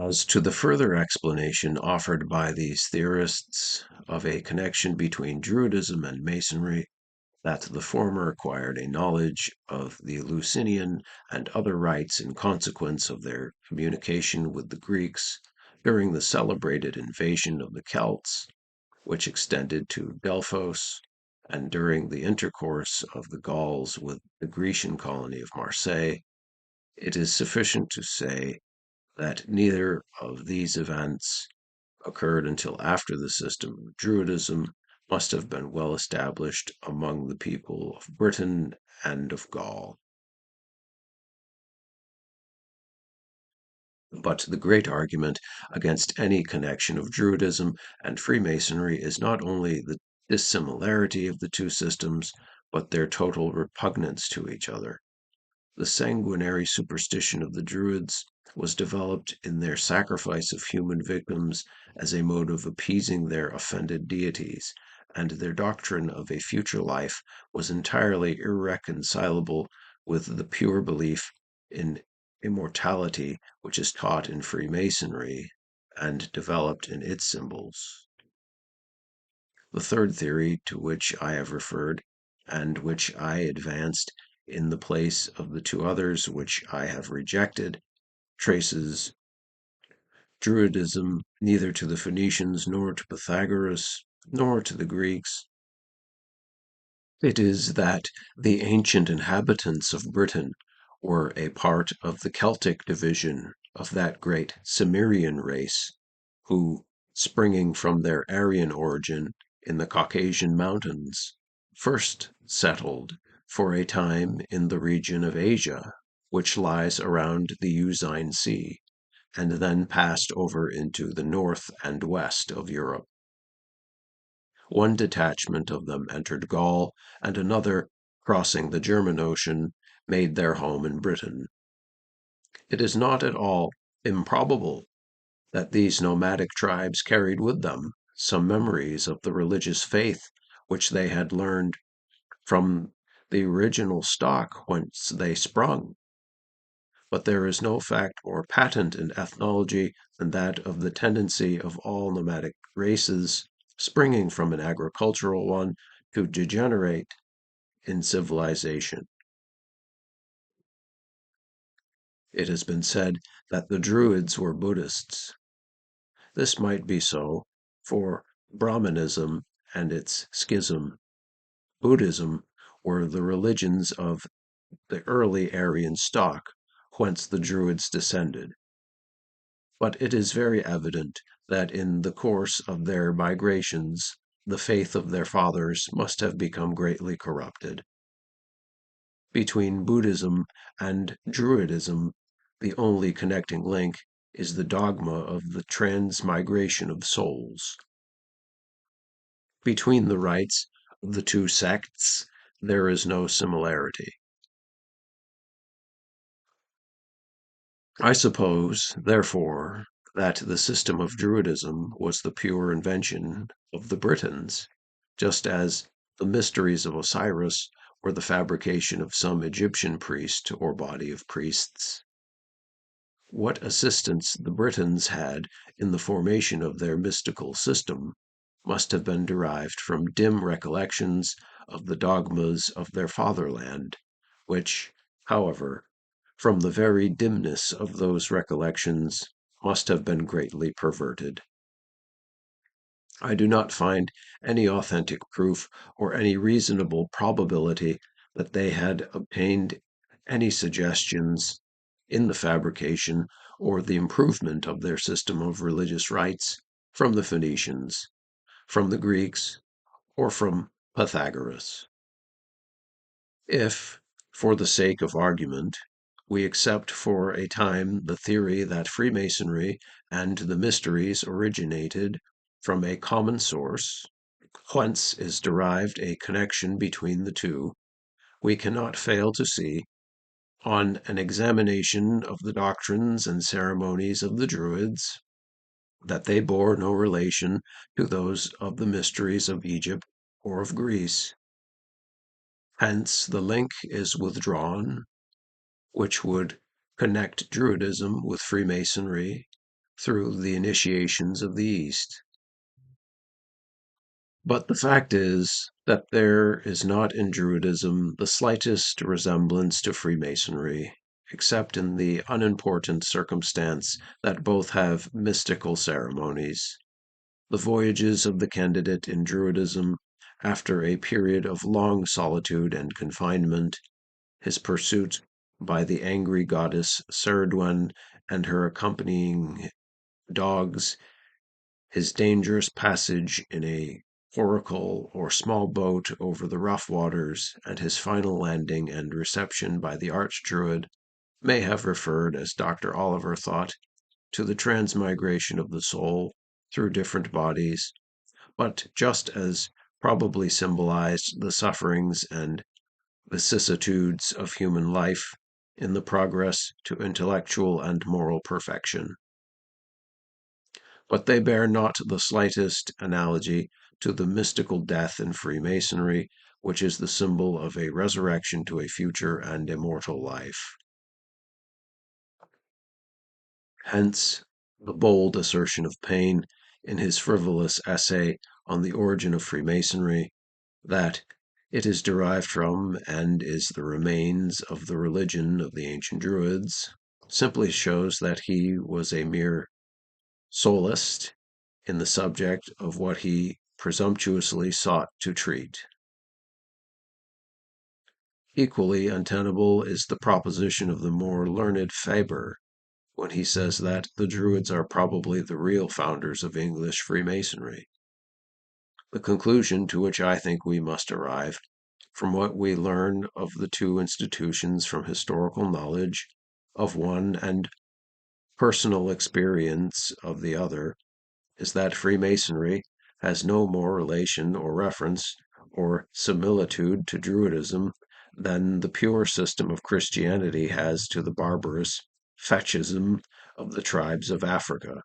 As to the further explanation offered by these theorists of a connection between Druidism and Masonry, that the former acquired a knowledge of the Eleusinian and other rites in consequence of their communication with the Greeks during the celebrated invasion of the Celts, which extended to Delphos, and during the intercourse of the Gauls with the Grecian colony of Marseille, it is sufficient to say that neither of these events occurred until after the system of Druidism must have been well established among the people of Britain and of Gaul. But the great argument against any connection of Druidism and Freemasonry is not only the dissimilarity of the two systems, but their total repugnance to each other. The sanguinary superstition of the Druids was developed in their sacrifice of human victims as a mode of appeasing their offended deities, and their doctrine of a future life was entirely irreconcilable with the pure belief in immortality which is taught in Freemasonry and developed in its symbols. The third theory to which I have referred, and which I advanced in the place of the two others which I have rejected, traces Druidism neither to the Phoenicians nor to Pythagoras nor to the Greeks. It is that the ancient inhabitants of Britain were a part of the Celtic division of that great Cimmerian race, who, springing from their Aryan origin in the Caucasian mountains, first settled for a time in the region of Asia, which lies around the Euxine Sea, and then passed over into the north and west of Europe. One detachment of them entered Gaul, and another, crossing the German Ocean, made their home in Britain. It is not at all improbable that these nomadic tribes carried with them some memories of the religious faith which they had learned from the original stock whence they sprung. But there is no fact more patent in ethnology than that of the tendency of all nomadic races, springing from an agricultural one, to degenerate in civilization. It has been said that the Druids were Buddhists. This might be so, for Brahmanism and its schism, Buddhism, were the religions of the early Aryan stock, whence the Druids descended. But it is very evident that in the course of their migrations the faith of their fathers must have become greatly corrupted. Between Buddhism and Druidism, the only connecting link is the dogma of the transmigration of souls. Between the rites of the two sects, there is no similarity. I suppose, therefore, that the system of Druidism was the pure invention of the Britons, just as the mysteries of Osiris were the fabrication of some Egyptian priest or body of priests. What assistance the Britons had in the formation of their mystical system must have been derived from dim recollections of the dogmas of their fatherland, which, however, from the very dimness of those recollections, must have been greatly perverted. I do not find any authentic proof or any reasonable probability that they had obtained any suggestions in the fabrication or the improvement of their system of religious rites from the Phoenicians, from the Greeks, or from Pythagoras. If, for the sake of argument, we accept for a time the theory that Freemasonry and the mysteries originated from a common source, whence is derived a connection between the two, we cannot fail to see, on an examination of the doctrines and ceremonies of the Druids, that they bore no relation to those of the mysteries of Egypt or of Greece. Hence the link is withdrawn, which would connect Druidism with Freemasonry, through the initiations of the East. But the fact is that there is not in Druidism the slightest resemblance to Freemasonry, except in the unimportant circumstance that both have mystical ceremonies. The voyages of the candidate in Druidism, after a period of long solitude and confinement, his pursuit by the angry goddess Ceridwen and her accompanying dogs, his dangerous passage in a coracle or small boat over the rough waters, and his final landing and reception by the archdruid, may have referred, as Dr. Oliver thought, to the transmigration of the soul through different bodies, but just as probably symbolized the sufferings and vicissitudes of human life in the progress to intellectual and moral perfection. But they bear not the slightest analogy to the mystical death in Freemasonry, which is the symbol of a resurrection to a future and immortal life. Hence, the bold assertion of Paine, in his frivolous essay on the origin of Freemasonry, that it is derived from and is the remains of the religion of the ancient Druids, simply shows that he was a mere soleist in the subject of what he presumptuously sought to treat. Equally untenable is the proposition of the more learned Faber, when he says that the Druids are probably the real founders of English Freemasonry. The conclusion to which I think we must arrive, from what we learn of the two institutions from historical knowledge of one and personal experience of the other, is that Freemasonry has no more relation or reference or similitude to Druidism than the pure system of Christianity has to the barbarous fechism of the tribes of Africa.